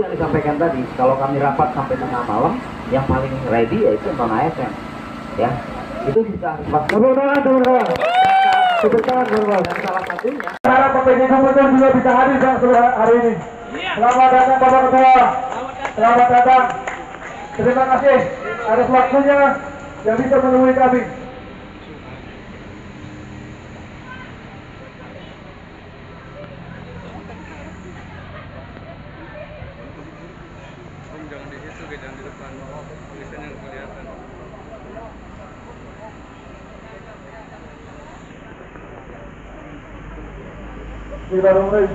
yang disampaikan tadi, kalau kami rapat sampai tengah malam, yang paling ready yaitu non ASN, ya. Itu kita harus tepuk tangan. Dan salah satunya. Para PPJ Gubernur juga bisa hadir hari ini. Selamat datang Bapak Ketua. Selamat datang. Terima kasih atas waktunya yang bisa menemui kami. Jangan di situ, jangan di depan. Tulisan yang kelihatan. Bismillahirrahmanirrahim.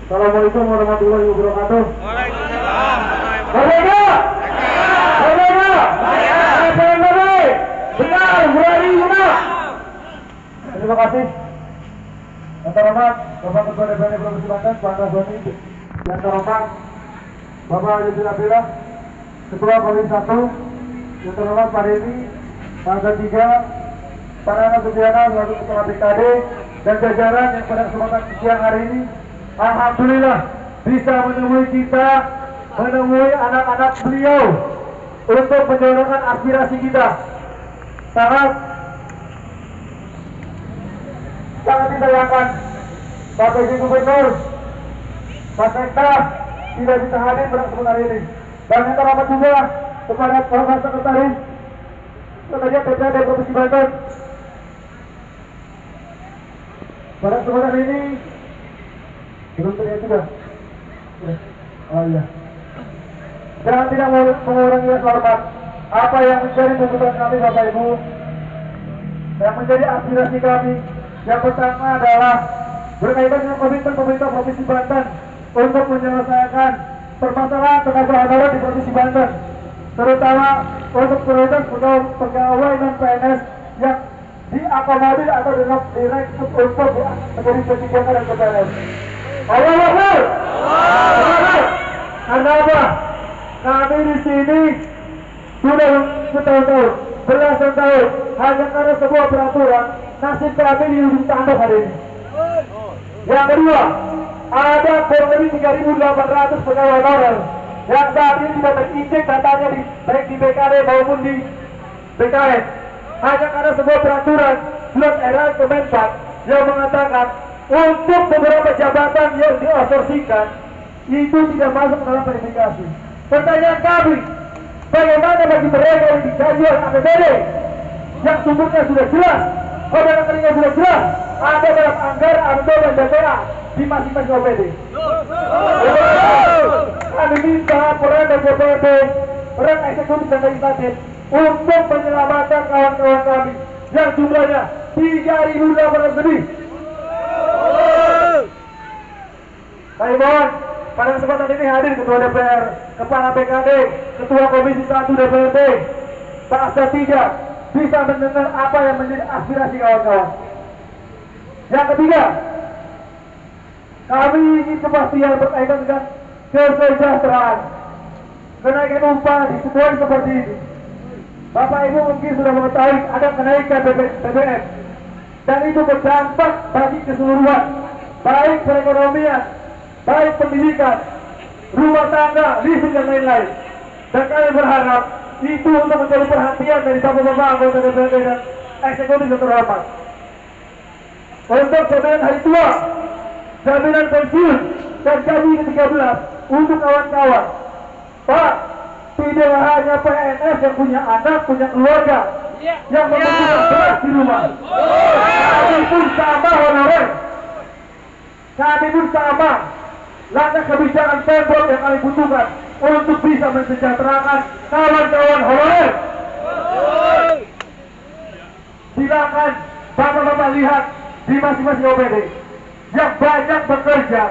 Assalamualaikum warahmatullahi wabarakatuh. Waalaikumsalam. Merdeka! Merdeka! Merdeka! Benar, berani guna. Terima kasih. Yang terhormat Bapak Ketua DPRD Provinsi Banten, Pak Rasoni. Yang terhormat Bapak Yusuf Abdillah, Ketua Komisi 1. Yang terhormat Pak Deni, Pak Ketiga, para anak Sudiana, selaku Ketua BKD, dan jajaran yang pada kesempatan siang hari ini, alhamdulillah bisa menemui kita, menemui anak-anak beliau untuk menyuarakan aspirasi kita. Sangat disayangkan Pak PJ Gubernur, Pak Sekda tidak bisa hadir pada kesempatan hari ini. Dan yang terhormat juga kepada Bapak Sekretaris Sekretariat DPRD Provinsi Banten. Pada kesempatan ini belum terlihat juga. Oh iya. Jangan tidak mengurangi rasa hormat apa yang menjadi tuntutan kami Bapak Ibu, yang menjadi aspirasi kami. Yang pertama adalah berkaitan dengan komitmen pemerintah Provinsi Banten untuk menyelesaikan permasalahan tenaga honorer di Provinsi Banten, terutama untuk prioritas pegawai non PNS yang diakomodir atau direkrut untuk menjadi P3K dan PNS. Allahu Akbar. Karena apa? Kami di sini sudah bertahun-tahun, belasan tahun, hanya karena sebuah peraturan, nasib kami di ujung tanduk hari ini. Yang kedua, ada kurang lebih 3.800 pegawai honorer yang saat ini tidak terinjek datanya baik di BKD maupun di BKN. Hanya karena sebuah peraturan surat edaran Kemenpan yang mengatakan untuk beberapa jabatan yang diabsorpsikan itu tidak masuk dalam verifikasi. Pertanyaan kami, bagaimana bagi mereka yang digaji oleh APBD yang sumbernya sudah jelas, kode rekeningnya sudah jelas, ada dalam anggaran APBD dan BPA di masing-masing OPD. Kami minta peran dan DPRD, peran eksekutif dan legislatif untuk menyelamatkan kawan-kawan kami yang jumlahnya 3.800 lebih. Kami mohon pada kesempatan ini hadir Ketua DPR, Kepala BKD, Ketua Komisi 1 DPRD, Pak Asda 3 bisa mendengar apa yang menjadi aspirasi kawan-kawan. Yang ketiga, kami ingin kepastian berkaitan dengan kesejahteraan. Kenaikan upah di situasi seperti ini, Bapak Ibu mungkin sudah mengetahui ada kenaikan BBM dan itu berdampak bagi keseluruhan, baik perekonomian, baik pendidikan, rumah tangga, listrik dan lain-lain. Dan kami berharap itu untuk menjadi perhatian dari bapak-bapak anggota DPRD dan eksekutif yang terhormat. Untuk jaminan hari tua, jaminan pensiun, dan gaji ke-13 untuk kawan-kawan. Pak, tidak hanya PNS yang punya anak, punya keluarga, yang membutuhkan beras di rumah. Kami pun sama honorer. Kami pun sama. Langkah kebijakan pemprov yang kami butuhkan untuk bisa mensejahterakan kawan-kawan honorer. Silakan bapak-bapak lihat di masing-masing OPD yang banyak bekerja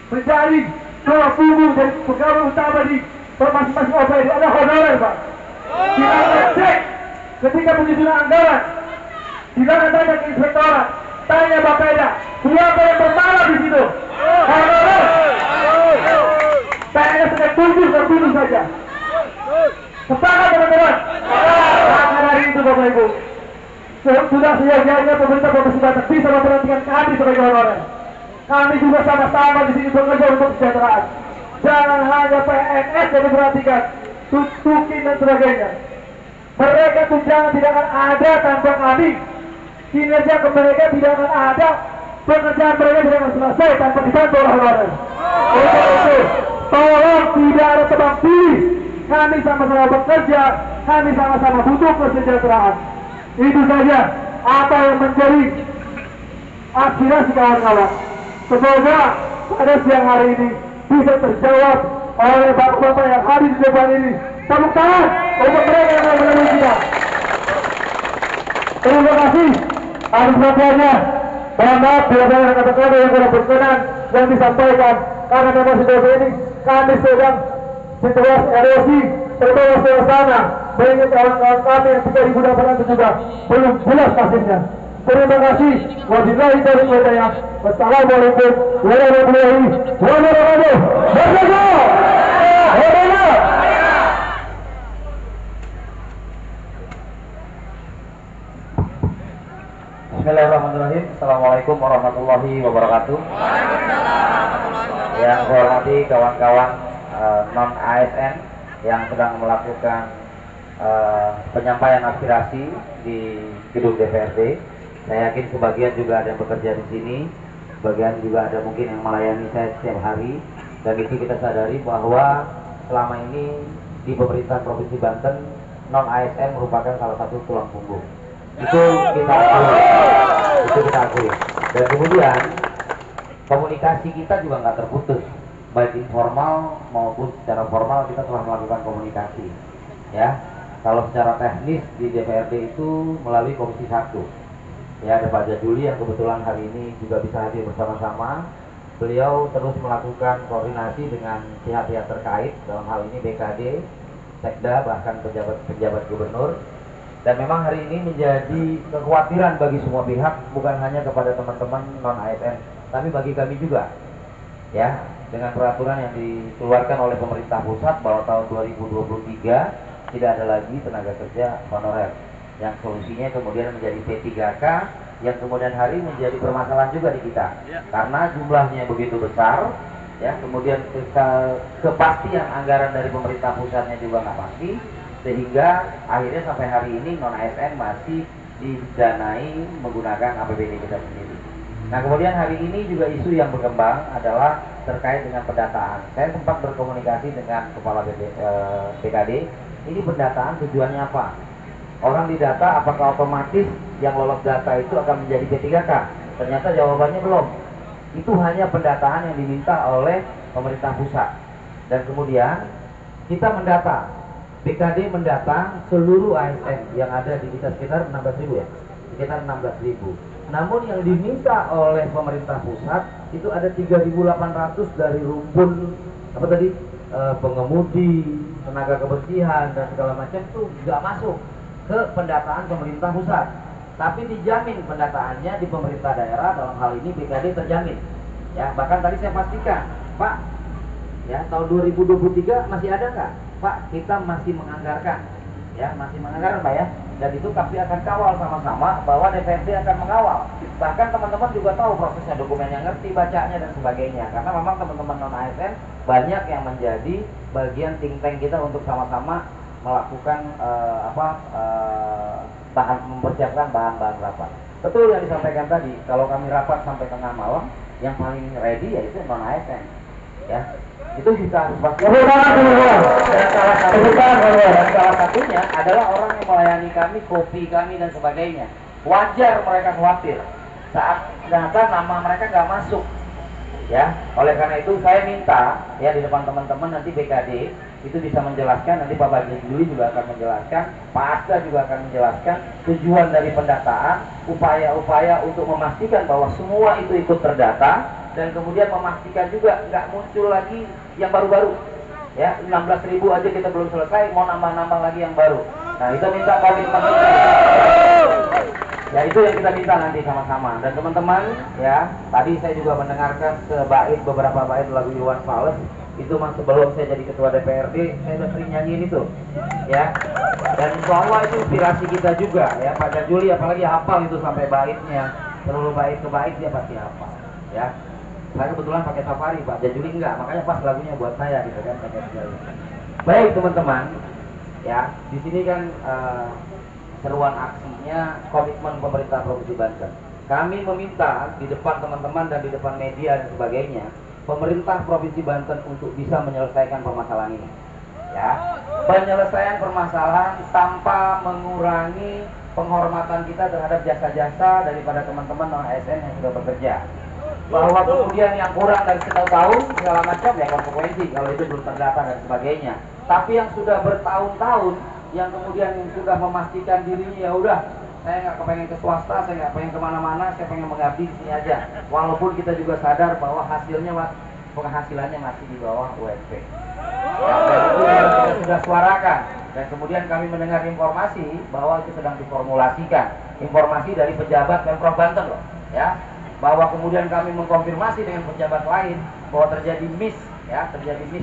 menjadi tulang punggung dari pegawai utama di masing-masing OPD ada honorer, Pak. Silakan cek ketika penyusunan anggaran, silakan tanya ke inspektorat, tanya Bapeda, siapa yang bermalam di situ? Honorer. PNS sedang tunggu saja. Sepakat teman-teman. Maka dari itu Bapak Ibu, sudah seyogyanya pemerintah Provinsi Banten bisa memperhatikan kami sebagai honorer. Kami juga sama-sama di sini bekerja untuk kesejahteraan. Jangan hanya PNS yang diperhatikan, tukin dan sebagainya. Mereka tunjangan tidak akan ada tanpa kami. Kinerja mereka tidak akan ada, pekerjaan mereka tidak akan selesai tanpa dibantu oleh orang. Oleh itu, tolong tidak ada tebang pilih. Kami sama-sama bekerja, kami sama-sama butuh kesejahteraan. Itu saja apa yang menjadi aspirasi kawan-kawan. Semoga pada siang hari ini bisa terjawab oleh bapak-bapak yang hadir di depan ini. Tepuk tangan untuk mereka yang menemui kita. Terima kasih atas perhatiannya. Mohon maaf bila ada kata-kata yang kurang berkenan yang disampaikan, karena memang situasi ini kami sedang situasi erosi, terbawa suasana, mengingat kawan-kawan kami yang 3.800 juga belum jelas nasibnya. Terima kasih. Wabillahi taufiq wal hidayah. Wassalamualaikum warahmatullahi wabarakatuh. Merdeka! Merdeka! Bismillahirrahmanirrahim. Assalamualaikum warahmatullahi wabarakatuh. Yang saya hormati kawan-kawan non ASN yang sedang melakukan penyampaian aspirasi di gedung DPRD. Saya yakin sebagian juga ada yang bekerja di sini, sebagian juga ada mungkin yang melayani saya setiap hari. Dan itu kita sadari bahwa selama ini di pemerintahan Provinsi Banten non ASN merupakan salah satu tulang punggung. Itu kita akui. Dan kemudian komunikasi kita juga nggak terputus, baik informal maupun secara formal kita telah melakukan komunikasi. Ya, kalau secara teknis di DPRD itu melalui Komisi 1. Ya, ada Pak Jaduli yang kebetulan hari ini juga bisa hadir bersama-sama. Beliau terus melakukan koordinasi dengan pihak-pihak terkait, dalam hal ini BKD, Sekda, bahkan pejabat gubernur. Dan memang hari ini menjadi kekhawatiran bagi semua pihak, bukan hanya kepada teman-teman non ASN, tapi bagi kami juga. Ya, dengan peraturan yang dikeluarkan oleh pemerintah pusat bahwa tahun 2023 tidak ada lagi tenaga kerja honorer, yang solusinya kemudian menjadi P3K, yang kemudian hari menjadi permasalahan juga di kita, karena jumlahnya begitu besar, ya, kemudian kepastian anggaran dari pemerintah pusatnya juga nggak pasti, sehingga akhirnya sampai hari ini non ASN masih didanai menggunakan APBD kita sendiri. Nah, kemudian hari ini juga isu yang berkembang adalah terkait dengan pendataan. Saya sempat berkomunikasi dengan kepala BKD. Ini pendataan tujuannya apa? Orang didata, apakah otomatis yang lolos data itu akan menjadi P3K? Ternyata jawabannya belum. Itu hanya pendataan yang diminta oleh pemerintah pusat. Dan kemudian kita mendata, BKD mendata seluruh ASN yang ada di kita sekitar 16.000 ya, sekitar 16.000. Namun yang diminta oleh pemerintah pusat itu ada 3.800 dari rumpun apa tadi, pengemudi, tenaga kebersihan dan segala macam itu nggak masuk ke pendataan pemerintah pusat, tapi dijamin pendataannya di pemerintah daerah, dalam hal ini BKD terjamin. Ya, bahkan tadi saya pastikan, Pak, ya tahun 2023 masih ada nggak? Pak, kita masih menganggarkan, ya masih menganggarkan Pak ya, dan itu kami akan kawal sama-sama bahwa DPRD akan mengawal. Bahkan teman-teman juga tahu prosesnya, dokumennya ngerti, bacanya dan sebagainya, karena memang teman-teman non ASN banyak yang menjadi bagian think tank kita untuk sama-sama melakukan mempersiapkan bahan-bahan rapat. Betul yang disampaikan tadi, kalau kami rapat sampai tengah malam, yang paling ready yaitu non ASN. Ya, itu bisa pasti. Dan salah satunya adalah orang yang melayani kami, kopi kami dan sebagainya. Wajar mereka khawatir saat ternyata nama mereka nggak masuk. Ya, oleh karena itu saya minta ya di depan teman-teman nanti BKD itu bisa menjelaskan, nanti Pak Bagja Juli juga akan menjelaskan, Pak Asda juga akan menjelaskan tujuan dari pendataan, upaya-upaya untuk memastikan bahwa semua itu ikut terdata, dan kemudian memastikan juga nggak muncul lagi yang baru-baru. Ya, 16.000 aja kita belum selesai, mau nambah-nambah lagi yang baru. Nah, itu minta komitmen kita. Ya, itu yang kita minta nanti sama-sama. Dan teman-teman, ya, tadi saya juga mendengarkan beberapa bait lagu Iwan Fals. Itu mas sebelum saya jadi ketua DPRD, saya udah sering nyanyiin itu, ya. Dan insya Allah itu inspirasi kita juga, ya. Pak Juli apalagi hafal itu sampai baitnya, seluruh bait ke bait dia pasti hafal, ya. Saya kebetulan pakai Safari, Pak Jajuli enggak, makanya pas lagunya buat saya gitu kan. Baik teman-teman, ya di sini kan seruan aksinya komitmen pemerintah Provinsi Banten. Kami meminta di depan teman-teman dan di depan media dan sebagainya, pemerintah Provinsi Banten untuk bisa menyelesaikan permasalahan ini. Ya, penyelesaian permasalahan tanpa mengurangi penghormatan kita terhadap jasa-jasa daripada teman-teman non-ASN yang sudah bekerja. Bahwa kemudian yang kurang dari setahun segala macam ya konsekuensi kalau itu belum terdata dan sebagainya. Tapi yang sudah bertahun-tahun, yang kemudian yang sudah memastikan dirinya ya udah, saya nggak kepengen ke swasta, saya nggak pengen kemana-mana, saya pengen mengabdi di sini aja. Walaupun kita juga sadar bahwa hasilnya penghasilannya masih di bawah UMP. Ya, dan itu kita sudah suarakan. Dan kemudian kami mendengar informasi bahwa itu sedang diformulasikan. Informasi dari pejabat Pemprov Banten loh, ya. Bahwa kemudian kami mengkonfirmasi dengan pejabat lain bahwa terjadi miss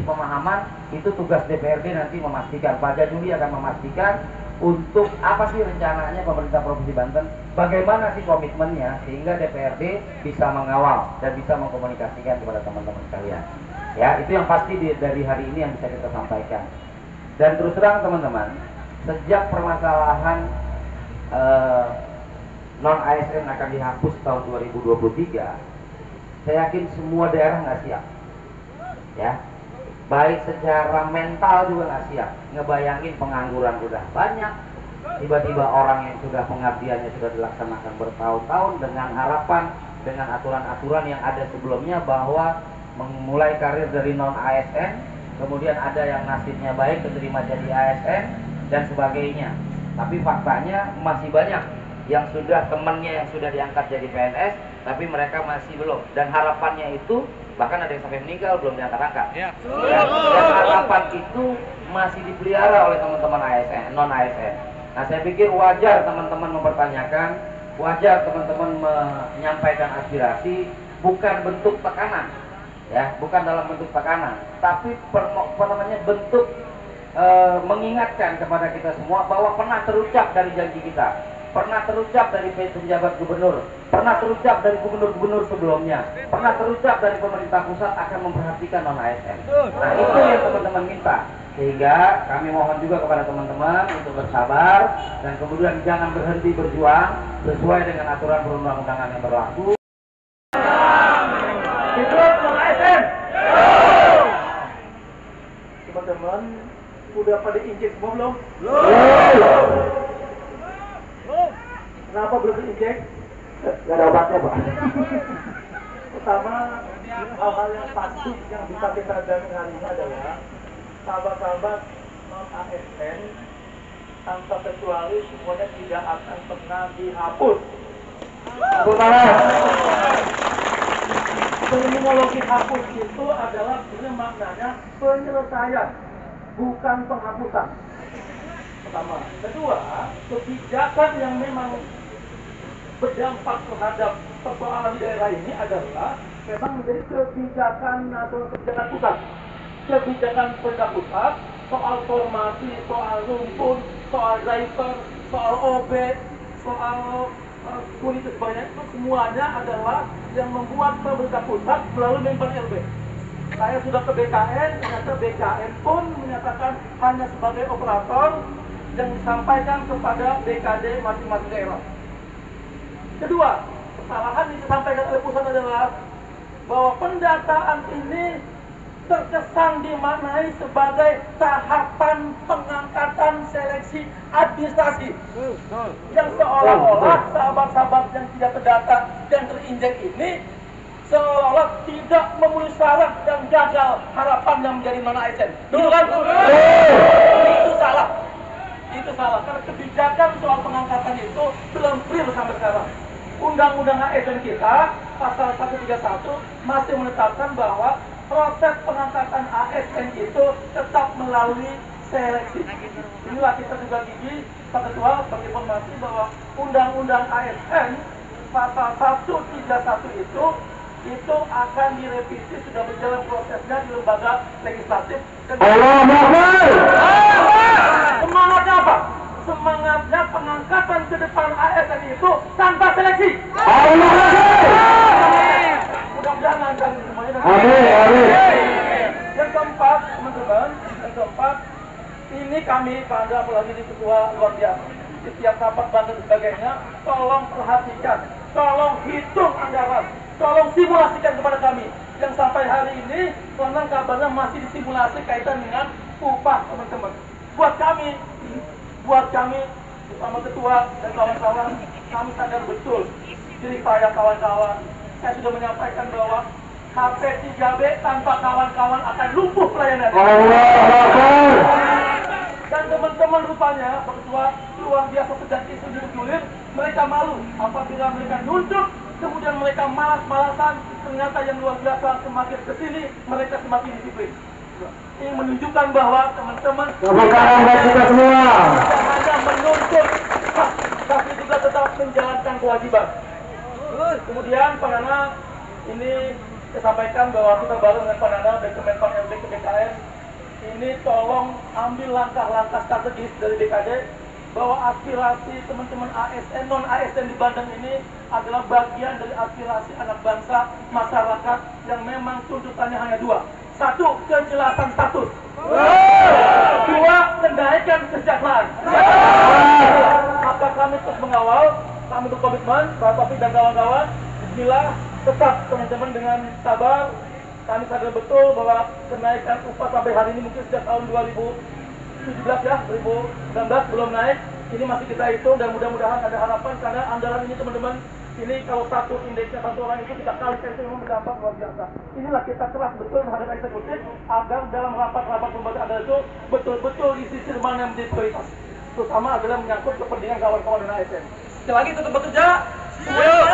pemahaman. Itu tugas DPRD nanti memastikan. Pak Jajuli akan memastikan untuk apa sih rencananya pemerintah Provinsi Banten, bagaimana sih komitmennya sehingga DPRD bisa mengawal dan bisa mengkomunikasikan kepada teman-teman sekalian. Ya, itu yang pasti dari hari ini yang bisa kita sampaikan. Dan terus terang teman-teman, sejak permasalahan non-ASN akan dihapus tahun 2023, saya yakin semua daerah nggak siap. Ya, baik secara mental juga nggak siap. Ngebayangin pengangguran udah banyak, tiba-tiba orang yang sudah pengabdiannya sudah dilaksanakan bertahun-tahun dengan harapan, dengan aturan-aturan yang ada sebelumnya bahwa memulai karir dari non-ASN, kemudian ada yang nasibnya baik keterima jadi ASN dan sebagainya. Tapi faktanya masih banyak yang sudah temannya yang sudah diangkat jadi PNS, tapi mereka masih belum. Dan harapannya itu bahkan ada yang sampai meninggal belum diangkat-angkat. Ya. Dan harapan itu masih dipelihara oleh teman-teman ASN, non-ASN. Nah, saya pikir wajar teman-teman mempertanyakan, wajar teman-teman menyampaikan aspirasi, bukan bentuk tekanan, ya, bukan dalam bentuk tekanan, tapi bentuk mengingatkan kepada kita semua bahwa pernah terucap dari janji kita, pernah terucap dari penjabat gubernur, pernah terucap dari gubernur-gubernur sebelumnya, pernah terucap dari pemerintah pusat akan memperhatikan non-ASN. Nah, itu yang teman-teman minta. Sehingga kami mohon juga kepada teman-teman untuk bersabar dan kemudian jangan berhenti berjuang sesuai dengan aturan perundang-undangan yang berlaku. Teman-teman, udah pada injek semua belum? Kenapa belum diinjek? Gak ada obatnya, Pak. Pertama, hal-hal yang pasti yang bisa kita jamin hari ini adalah sahabat-sahabat non-ASN tanpa kecuali semuanya tidak akan pernah dihapus. Terminologi hapus itu adalah sebenarnya maknanya penyelesaian, bukan penghapusan. Pertama. Kedua, kebijakan yang memang berdampak terhadap persoalan di daerah ini adalah memang menjadi kebijakan nasional, kebijakan pusat. Kebijakan pemerintah pusat soal formasi, soal rumpun, soal driver, soal OB, soal kulit dan sebagainya, itu semuanya adalah yang membuat pemerintah pusat melalui Menpan RB. Saya sudah ke BKN, ternyata BKN pun menyatakan hanya sebagai operator yang disampaikan kepada BKD masing-masing daerah. Kedua, kesalahan yang disampaikan oleh pusat adalah bahwa pendataan ini terkesan dimaknai sebagai tahapan pengangkatan seleksi administrasi, yang seolah-olah sahabat-sahabat yang tidak terdata dan terinjek ini seolah-olah tidak memenuhi syarat dan gagal harapan yang menjadi non-ASN. Betul kan? Itu salah. Itu salah, karena kebijakan soal pengangkatan itu belum clear sampai sekarang. Undang-undang ASN kita pasal 131 masih menetapkan bahwa proses pengangkatan ASN itu tetap melalui seleksi. Inilah kita juga gigi Pak Ketua bagi informasi bahwa Undang-Undang ASN pasal 131 itu akan direvisi, sudah berjalan prosesnya di lembaga legislatif. Semangatnya apa? Semangatnya pengangkatan ke depan ASN itu tanpa seleksi. mudah-mudahan lancar semuanya. Amin. Yang keempat, teman-teman, ini kami pada apalagi di ketua luar biasa. Di setiap rapat Banten dan sebagainya, tolong perhatikan, tolong hitung anggaran, tolong simulasikan kepada kami. Yang sampai hari ini, konon kabarnya masih disimulasi kaitan dengan upah teman-teman. Buat kami, bersama ketua dan kawan-kawan, kami sadar betul diri saya kawan-kawan. Saya sudah menyampaikan bahwa HP 3B tanpa kawan-kawan akan lumpuh pelayanan. Dan teman-teman rupanya, Pak Ketua, luar biasa sedang isu bergulir. Mereka malu apabila mereka nunjuk, kemudian mereka malas-malasan. Ternyata yang luar biasa semakin kesini, mereka semakin disiplin. Ini menunjukkan bahwa teman-teman tidak hanya menuntut, tapi juga tetap menjalankan kewajiban. Kemudian Pak Nana, ini saya sampaikan bahwa kita bareng dengan Pak Nana dan Kemenpan RB ke BKN. Ini tolong ambil langkah-langkah strategis dari BKD bahwa aspirasi teman-teman ASN, non-ASN di Bandung ini adalah bagian dari aspirasi anak bangsa, masyarakat yang memang tuntutannya hanya dua. Satu, kejelasan status. Dua, kenaikan kesejahteraan. Maka kami terus mengawal, kami berkomitmen, Pak Taufik dan kawan-kawan, bismillah, tetap teman-teman dengan sabar. Kami sadar betul bahwa kenaikan upah sampai hari ini mungkin sejak tahun 2017 ya, 2019 belum naik. Ini masih kita hitung dan mudah-mudahan ada harapan karena anggaran ini teman-teman, ini kalau satu indeksnya satu orang itu kita kalikan itu memang berdampak luar biasa. Inilah kita keras betul terhadap eksekutif agar dalam rapat-rapat pembahasan anggaran itu betul-betul disisir mana yang menjadi prioritas. Terutama adalah menyangkut kepentingan kawan-kawan dan ASN. Sekali lagi tetap bekerja. Yuk.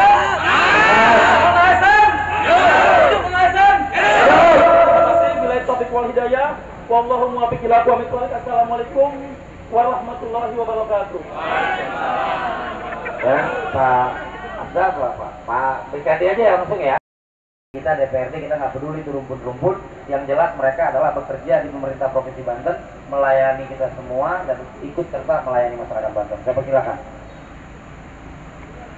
ASN. Yuk ASN. Terima kasih. Bila topik wal hidayah. Wallahu muwaffiq ila aqwamit thoriq. Assalamualaikum warahmatullahi wabarakatuh. Ya, Pak Abda, Pak BKD aja ya langsung ya. Kita DPRD kita nggak peduli itu rumput-rumput, yang jelas mereka adalah bekerja di pemerintah Provinsi Banten, melayani kita semua dan ikut serta melayani masyarakat Banten. Saya persilakan.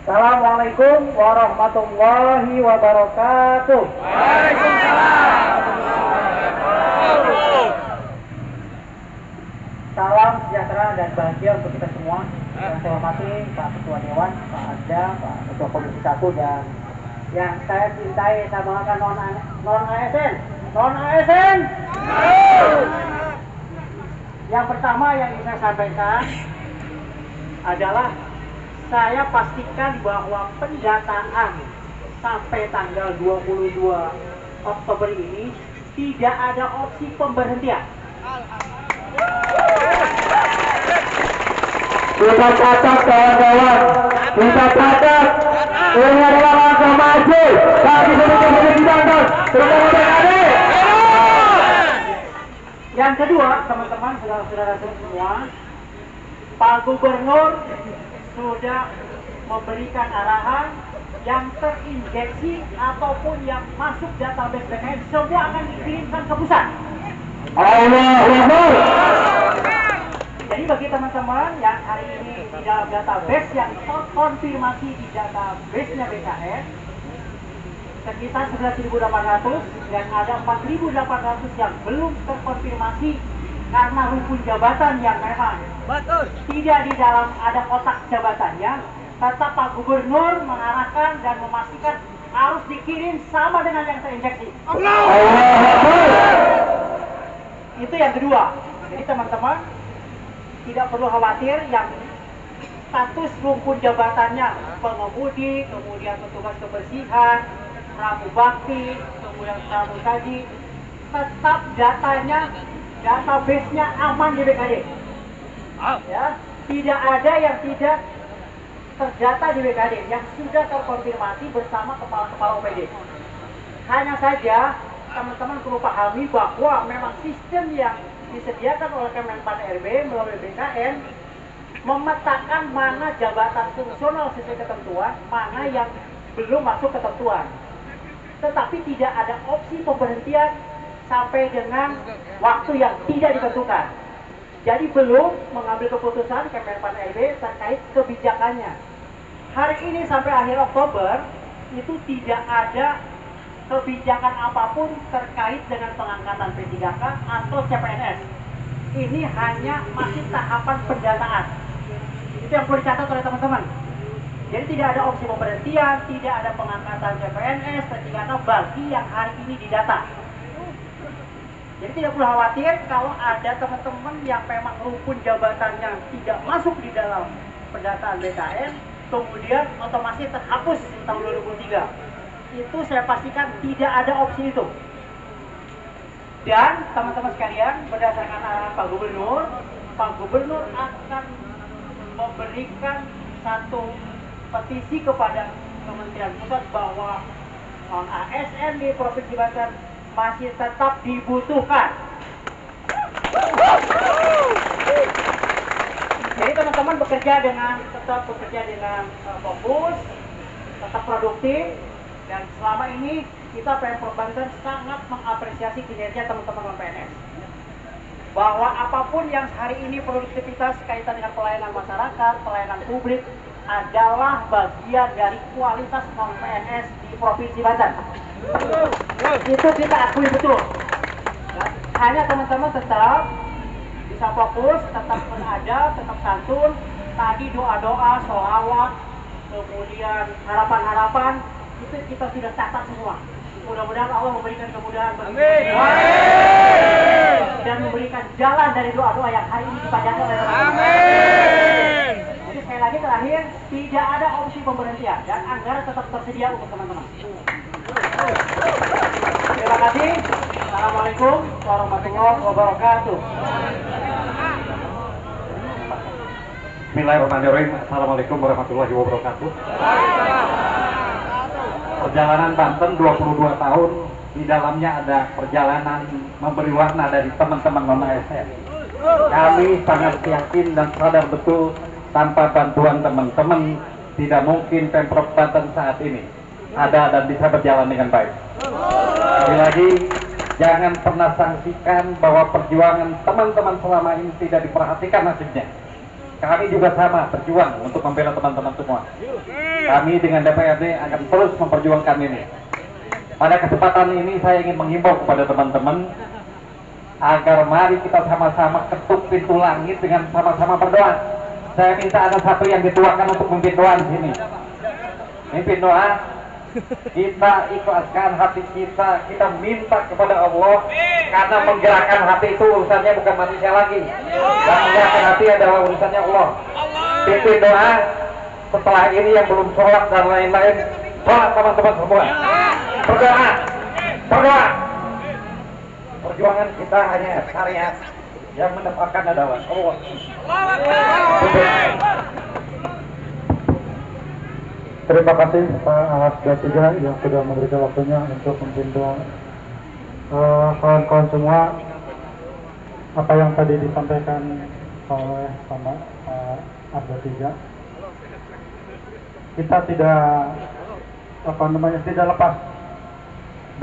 Assalamualaikum warahmatullahi wabarakatuh. Waalaikumsalam. Salam sejahtera dan bahagia untuk kita semua. Yang saya hormati Pak Ketua Dewan, Pak Adda, Pak Ketua Komisi 1 dan yang saya cintai, saya banggakan non-ASN. Non-ASN. Yang pertama yang ingin saya sampaikan adalah saya pastikan bahwa pendataan sampai tanggal 22 Oktober ini tidak ada opsi pemberhentian. Kita catat kawan-kawan, kita catat. Ini adalah langkah maju bagi seluruh Banten, terutama BKD. Yang kedua, teman-teman, saudara-saudara semua, Pak Gubernur sudah memberikan arahan yang terinjeksi ataupun yang masuk database BKN semua akan dikirimkan ke pusat. Allahu. Jadi bagi teman-teman yang hari ini di dalam database yang terkonfirmasi di database-nya BKN sekitar 11.800 dan ada 4.800 yang belum terkonfirmasi karena rukun jabatan yang memang tidak di dalam ada kotak jabatannya. Tetap Pak Gubernur mengarahkan dan memastikan harus dikirim sama dengan yang terinjeksi. Itu yang kedua. Jadi teman-teman tidak perlu khawatir yang status rukun jabatannya pengemudi, kemudian petugas kebersihan, pramu bakti, kemudian pramu saji, tetap datanya, database-nya aman di BKD. Ya, tidak ada yang tidak terdata di BKD yang sudah terkonfirmasi bersama kepala-kepala OPD. Hanya saja teman-teman perlu pahami bahwa memang sistem yang disediakan oleh Kemenpan RB melalui BKN memetakan mana jabatan fungsional sesuai ketentuan, mana yang belum masuk ketentuan. Tetapi tidak ada opsi pemberhentian sampai dengan waktu yang tidak ditentukan. Jadi belum mengambil keputusan Kemenpan RB terkait kebijakannya. Hari ini sampai akhir Oktober itu tidak ada kebijakan apapun terkait dengan pengangkatan P3K atau CPNS. Ini hanya masih tahapan pendataan. Itu yang perlu dicatat oleh teman-teman. Jadi tidak ada opsi pemberhentian, tidak ada pengangkatan CPNS, P3K bagi yang hari ini didata. Jadi tidak perlu khawatir kalau ada teman-teman yang memang rukun jabatannya tidak masuk di dalam pendataan BKN, kemudian otomatis terhapus di tahun 2003. Itu saya pastikan tidak ada opsi itu. Dan teman-teman sekalian, berdasarkan arahan Pak Gubernur akan memberikan satu petisi kepada Kementerian Pusat bahwa ASN di Provinsi Banten masih tetap dibutuhkan. Jadi teman-teman tetap bekerja dengan fokus, tetap produktif, dan selama ini kita Pemprov Banten sangat mengapresiasi kinerja teman-teman PNS. Bahwa apapun yang hari ini produktivitas kaitan dengan pelayanan masyarakat, pelayanan publik adalah bagian dari kualitas non-PNS di Provinsi Banten. Itu kita akui betul. Hanya teman-teman tetap bisa fokus, tetap berada, tetap santun. Tadi doa-doa, sholawat, kemudian harapan-harapan itu kita sudah catat semua. Mudah-mudahan Allah memberikan kemudahan bagi kita dan memberikan jalan dari doa-doa yang hari ini dipanjatkan oleh teman-teman. Jadi sekali lagi terakhir, tidak ada opsi pemberhentian dan anggaran tetap tersedia untuk teman-teman. Terima kasih. Assalamualaikum warahmatullahi wabarakatuh. Bismillahirrahmanirrahim. Assalamualaikum warahmatullahi wabarakatuh. Perjalanan Banten 22 tahun, di dalamnya ada perjalanan memberi warna dari teman-teman non-ASN. Kami sangat yakin dan sadar betul tanpa bantuan teman-teman tidak mungkin Pemprov Banten saat ini ada dan bisa berjalan dengan baik. Sekali lagi, jangan pernah sangsikan bahwa perjuangan teman-teman selama ini tidak diperhatikan nasibnya. Kami juga sama berjuang untuk membela teman-teman semua. Kami dengan DPRD akan terus memperjuangkan ini. Pada kesempatan ini saya ingin menghimbau kepada teman-teman agar mari kita sama-sama ketuk pintu langit dengan sama-sama berdoa. Saya minta ada satu yang dituakan untuk memimpin doa di sini. Mimpin doa. Kita ikhlaskan hati kita, kita minta kepada Allah, karena menggerakkan hati itu urusannya bukan manusia lagi. Dan menggerakkan hati adalah urusannya Allah. Pimpin doa. Setelah ini yang belum sholat dan lain-lain, sholat teman-teman semua. Berdoa, berdoa. Perjuangan kita hanya syariat, yang mendapatkan adalah Allah. Terima kasih Pak Ahas Gatiga yang sudah memberikan waktunya untuk memimpin doa. Kawan-kawan semua, apa yang tadi disampaikan oleh Pak Ahas Gatiga, kita tidak tidak lepas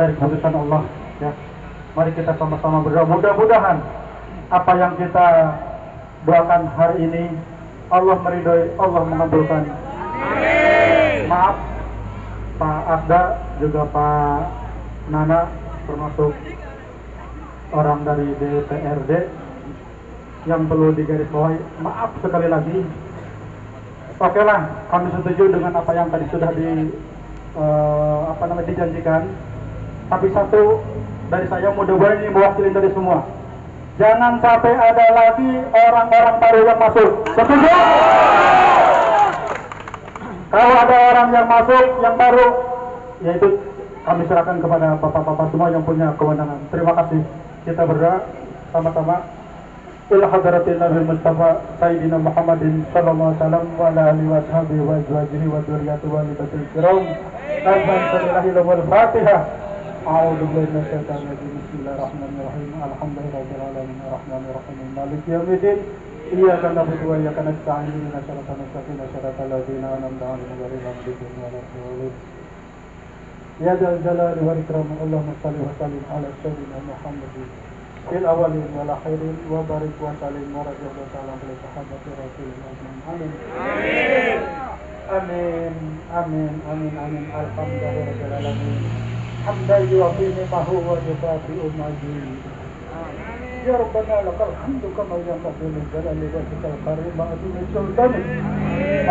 dari keputusan Allah. Ya, mari kita sama-sama berdoa. Mudah-mudahan apa yang kita doakan hari ini Allah meridhoi, Allah mengabulkan. Maaf Pak Asda juga Pak Nana termasuk orang dari DPRD yang perlu digarisbawahi. Maaf sekali lagi. Oke lah, kami setuju dengan apa yang tadi sudah dijanjikan. Tapi satu dari saya, mudah-mudahan ini mewakili dari semua. Jangan sampai ada lagi orang-orang baru yang masuk. Setuju? Kalau ada orang yang masuk, yang baru, yaitu kami serahkan kepada bapak-bapak semua yang punya kewenangan. Terima kasih. Kita berdoa sama-sama. Ila hadratil Nabi Mustafa Sayyidina Muhammadin sallallahu alaihi wasallam wa ala alihi wa sahbihi wa azwajihi wa dzurriyyatihi wa libatil kiram. Alhamdulillahi wal Fatihah. A'udzu billahi minasy syaithanir rajim. Bismillahirrahmanirrahim. Alhamdulillahirabbil alamin arrahmanir rahim maliki yaumiddin. Iyyaka na'budu wa iyyaka nasta'in. Ihdinas siratal mustaqim siratal ladzina an'amta 'alaihim ghairil maghdubi 'alaihim waladdallin. Ya dzal jalali wal ikram. Allahumma shalli wa sallim ala sayyidina Muhammadin fil awwalin wal akhirin wa barik wa sallim wa radhiyallahu ta'ala an sahabati rasulillah. Amin. Amin. Amin. Amin. Amin. Alhamdulillahirabbil alamin. حمدا يوافي نعمه ويكافئ مزيده يا ربنا لك الحمد كما ينبغي لجلال وجهك الكريم وعظيم سلطانك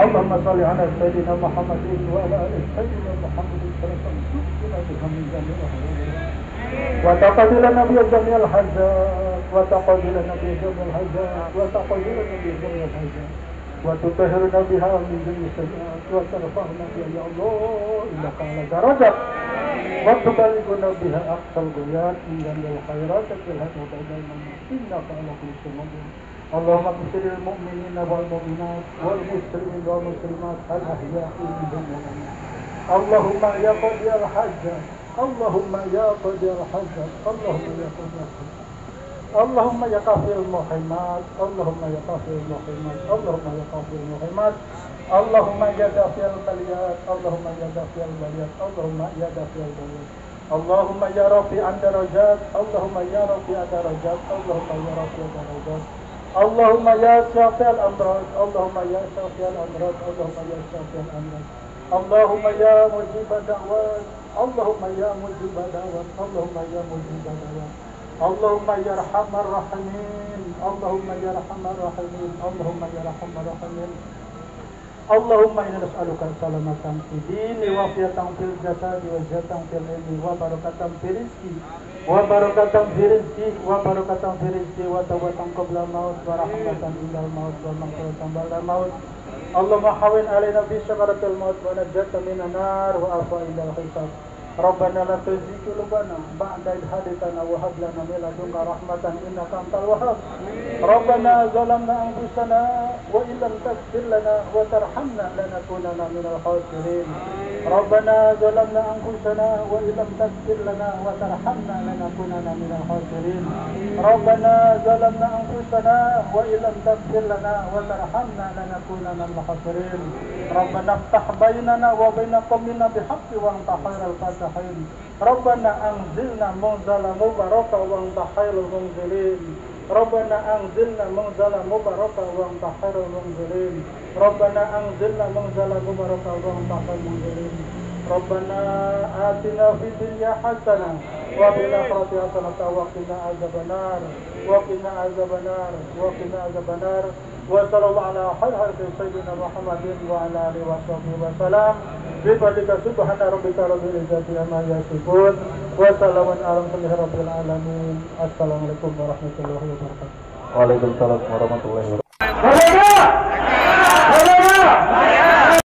اللهم صل على سيدنا محمد وعلى ال سيدنا محمد صلى الله عليه وسلم من جميع الاحوال وتقبل النبي جميع الحاجات وتقبل النبي جميع الحاجات وتقبل النبي جميع الحاجات وتطهرنا بها من جميع السيئات وترفعنا بها يا الله انك على درجات وتبلغنا بها اقصى الغايات من جميع الخيرات في الحياه وبعد الممات انك على كل شيء قدير اللهم اغفر للمؤمنين والمؤمنات والمسلمين والمسلمات الاحياء منهم والاموات اللهم يا قاضي الحاجات اللهم يا قاضي الحاجات اللهم يا قاضي الحاجات اللهم يا كافي المحيمات اللهم يا كافي المحيمات اللهم يا كافي المحيمات اللهم يا دافع البليات اللهم يا دافع البليات اللهم يا دافع البليات اللهم يا رفيع الدرجات اللهم يا رفيع الدرجات اللهم يا رفيع الدرجات اللهم يا شافي الامراض اللهم يا شافي الامراض اللهم يا شافي الامراض اللهم يا مجيب الدعوات اللهم يا مجيب الدعوات اللهم يا مجيب الدعوات اللهم يا ارحم الراحمين اللهم يا ارحم الراحمين اللهم يا ارحم الراحمين اللهم انا نسالك سلامة في الدين وعافية في الجسد وزيادة في العلم وبركة في الرزق وبركة في الرزق وبركة في الرزق وتوبة قبل الموت ورحمة عند الموت ومغفرة بعد الموت اللهم حول علينا بشجرة الموت ونجاة من النار وعافية عند الحساب ربنا لا تزغ قلوبنا بعد إذ هديتنا وهب لنا من لدنك رحمة إنك أنت الوهاب ربنا ظلمنا أنفسنا وإن لم تغفر لنا وترحمنا لنكونن من الخاسرين ربنا ظلمنا أنفسنا وإن لم تغفر لنا وترحمنا لنكونن من الخاسرين ربنا ظلمنا أنفسنا وإن لم تغفر لنا وترحمنا لنكونن من الخاسرين ربنا افتح بيننا وبين قومنا بحق وأنت خير الفاتحين ربنا أنزلنا منزلا مباركا وأنت خير المنزلين ربنا أنزلنا منزلا مباركا وأنت خير المنزلين ربنا أنزلنا منزلا مباركا وأنت خير المنزلين ربنا آتنا في الدنيا حسنة وفي الآخرة حسنة وقنا عذاب النار وقنا عذاب النار وقنا عذاب النار وصلى الله على خير سيدنا محمد وعلى آله وصحبه وسلم بفضلك سبحان ربك رب العزة عما يصفون وسلام على المرسلين رب العالمين. Assalamualaikum warahmatullahi wabarakatuh. Waalaikumsalam warahmatullahi wabarakatuh.